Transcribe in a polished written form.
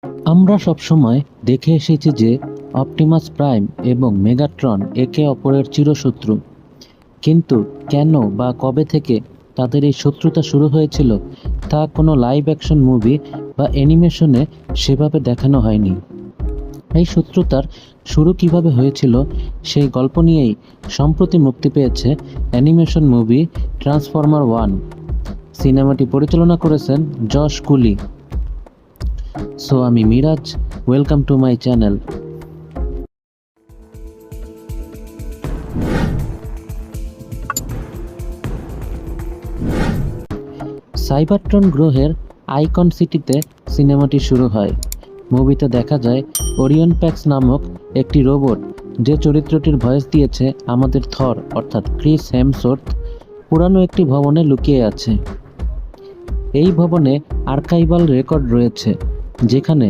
আমরা সবসময় দেখে এসেছি যে অপটিমাস প্রাইম এবং মেগাট্রন একে অপরের চিরশত্রু, কিন্তু কেন বা কবে থেকে তাদের এই শত্রুতা শুরু হয়েছিল তা কোনো লাইভ অ্যাকশন মুভি বা অ্যানিমেশনে সেভাবে দেখানো হয়নি। এই শত্রুতার শুরু কিভাবে হয়েছিল সেই গল্প নিয়েই সম্প্রতি মুক্তি পেয়েছে অ্যানিমেশন মুভি ট্রান্সফর্মার 1। সিনেমাটি পরিচালনা করেছেন যশ কুলি। সো আমি Miraj, welcome to my channel. Cybertron গ্রহের আইকন সিটিতে সিনেমাটি শুরু হয়। মুভিতে দেখা যায় ওরিয়ন প্যাক্স নামক একটি রোবট, যে চরিত্রটির ভয়েস দিয়েছে আমাদের থর অর্থাৎ ক্রিস হেমসওয়ার্থ, পুরানো একটি ভবনে লুকিয়ে আছে। এই ভবনে আর্কাইভাল রেকর্ড রয়েছে, যেখানে